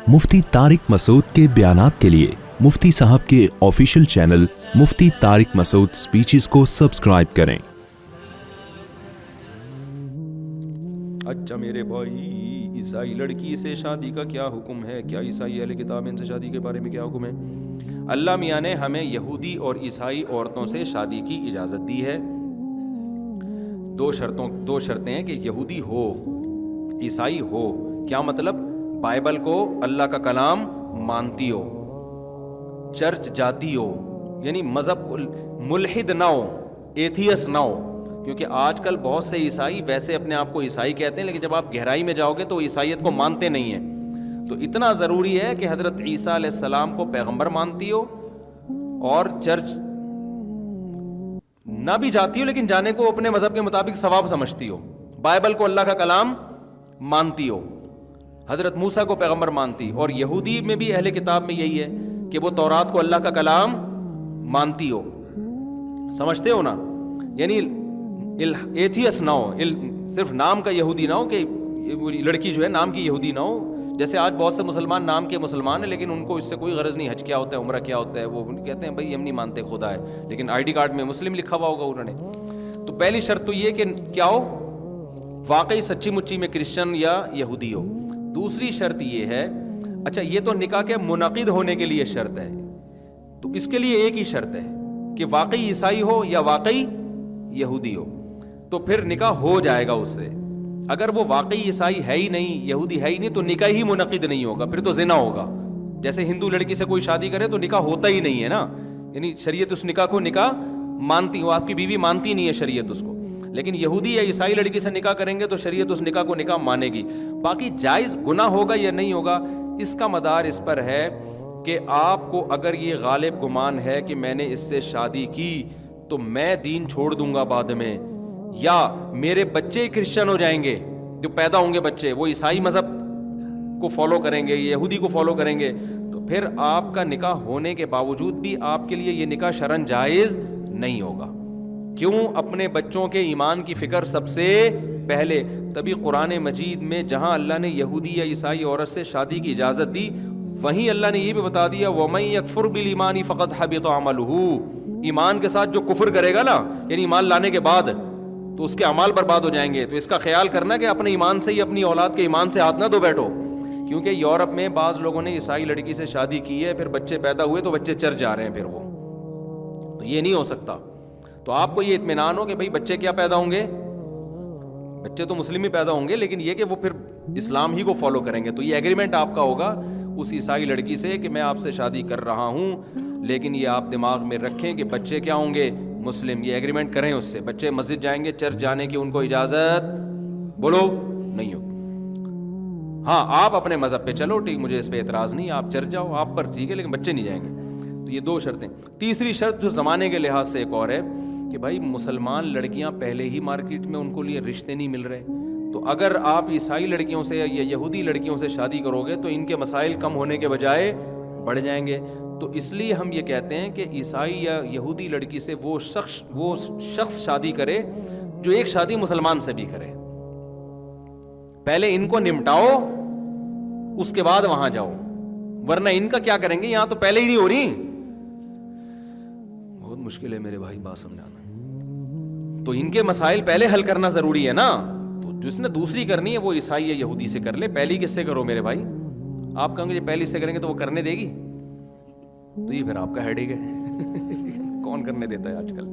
मुफ्ती तारिक मसूद के बयानात के लिए मुफ्ती साहब के ऑफिशियल चैनल मुफ्ती तारिक मसूद स्पीचेस को सब्सक्राइब करें। अच्छा मेरे भाई, ईसाई लड़की से शादी का क्या हुक्म है? क्या ईसाई अहले किताब इनसे शादी के बारे में क्या हुक्म है? अल्लाह मियाँ ने हमें यहूदी और ईसाई औरतों से शादी की इजाज़त दी है। दो शर्तें हैं कि यहूदी हो, ईसाई हो। क्या मतलब? बाइबल को अल्लाह का कलाम मानती हो, चर्च जाती हो, यानी मज़हब मुल्हिद ना हो, एथियस ना हो। क्योंकि आजकल बहुत से ईसाई वैसे अपने आप को ईसाई कहते हैं, लेकिन जब आप गहराई में जाओगे तो ईसाईयत को मानते नहीं हैं। तो इतना ज़रूरी है कि हज़रत ईसा अलैहिस्सलाम को पैगंबर मानती हो और चर्च ना भी जाती हो, लेकिन जाने को अपने मज़हब के मुताबिक सवाब समझती हो। बाइबल को अल्लाह का कलाम मानती हो, हज़रत मूसा को पैगंबर मानती। और यहूदी में भी अहले किताब में यही है कि वो तौरात को अल्लाह का कलाम मानती हो। समझते हो ना? यानी एथियस ना हो, सिर्फ नाम का यहूदी ना हो कि लड़की जो है नाम की यहूदी ना हो। जैसे आज बहुत से मुसलमान नाम के मुसलमान हैं, लेकिन उनको इससे कोई गरज नहीं। हज क्या होता है, उम्रा क्या होता है, वो कहते हैं भाई हम नहीं मानते खुदा है, लेकिन आईडी कार्ड में मुस्लिम लिखा हुआ होगा उन्होंने। तो पहली शर्त तो ये कि क्या हो, वाकई सच्ची मुच्ची में क्रिश्चियन या यहूदी हो। दूसरी शर्त ये है, अच्छा ये तो निकाह के मुनक़िद होने के लिए शर्त है, तो इसके लिए एक ही शर्त है कि वाकई ईसाई हो या वाकई यहूदी हो, तो फिर निकाह हो जाएगा उससे। अगर वो वाकई ईसाई है ही नहीं, यहूदी है ही नहीं, तो निकाह ही मुनक़िद नहीं होगा, फिर तो ज़िना होगा। जैसे हिंदू लड़की से कोई शादी करे तो निकाह होता ही नहीं है ना, यानी शरीयत उस निकाह को निकाह मानती हो, आपकी बीवी मानती नहीं है शरीयत उसको। लेकिन यहूदी या ईसाई लड़की से निकाह करेंगे तो शरीयत उस निकाह को निकाह मानेगी। बाकी जायज़ गुनाह होगा या नहीं होगा, इसका मदार इस पर है कि आपको अगर ये गालिब गुमान है कि मैंने इससे शादी की तो मैं दीन छोड़ दूंगा बाद में, या मेरे बच्चे क्रिश्चियन हो जाएंगे, जो पैदा होंगे बच्चे वो ईसाई मज़हब को फॉलो करेंगे, यहूदी को फॉलो करेंगे, तो फिर आपका निकाह होने के बावजूद भी आपके लिए ये निकाह शरन जायज़ नहीं होगा। क्यों? अपने बच्चों के ईमान की फ़िक्र सबसे पहले। तभी कुरान मजीद में जहाँ अल्लाह ने यहूदी या ईसाई औरत से शादी की इजाज़त दी, वहीं अल्लाह ने ये भी बता दिया वमन यकफुर बिल ईमानी फ़क़द हबित अमलुहु। ईमान के साथ जो कुफ्र करेगा ना, यानी ईमान लाने के बाद, तो उसके अमाल बर्बाद हो जाएंगे। तो इसका ख्याल करना कि अपने ईमान से ही अपनी औलाद के ईमान से हाथ ना दो बैठो। क्योंकि यूरोप में बाज़ लोगों ने ईसाई लड़की से शादी की है, फिर बच्चे पैदा हुए तो बच्चे चर जा रहे हैं, फिर वो तो ये नहीं हो सकता। तो आपको ये इत्मीनान हो कि भाई बच्चे क्या पैदा होंगे, बच्चे तो मुस्लिम ही पैदा होंगे, लेकिन ये कि वो फिर इस्लाम ही को फॉलो करेंगे। तो ये एग्रीमेंट आपका होगा उस ईसाई लड़की से कि मैं आपसे शादी कर रहा हूँ, लेकिन ये आप दिमाग में रखें कि बच्चे क्या होंगे, मुस्लिम। ये एग्रीमेंट करें उससे। बच्चे मस्जिद जाएंगे, चर्च जाने की उनको इजाज़त बोलो नहीं हो। हाँ, आप अपने मज़हब पे चलो, ठीक, मुझे इस पे एतराज़ नहीं, आप चर्च जाओ, आप पर ठीक है, लेकिन बच्चे नहीं जाएंगे। तो ये दो शर्तें। तीसरी शर्त जो ज़माने के लिहाज से एक और है कि भाई मुसलमान लड़कियां पहले ही मार्केट में उनको लिए रिश्ते नहीं मिल रहे, तो अगर आप ईसाई लड़कियों से या यहूदी लड़कियों से शादी करोगे तो इनके मसाइल कम होने के बजाय बढ़ जाएंगे। तो इसलिए हम ये कहते हैं कि ईसाई या यहूदी लड़की से वो शख्स शादी करे जो एक शादी मुसलमान से भी करे। पहले इनको निपटाओ, उसके बाद वहां जाओ, वरना इनका क्या करेंगे, यहां तो पहले ही नहीं हो रही। बहुत मुश्किल है मेरे भाई बात समझाना। तो इनके मसाइल पहले हल करना जरूरी है ना। तो जिसने दूसरी करनी है वो ईसाई या यहूदी से कर ले, पहली किससे करो मेरे भाई? आप कहोगे पहली से करेंगे तो वो करने देगी, तो ये फिर आपका हेडेक है। कौन करने देता है आजकल।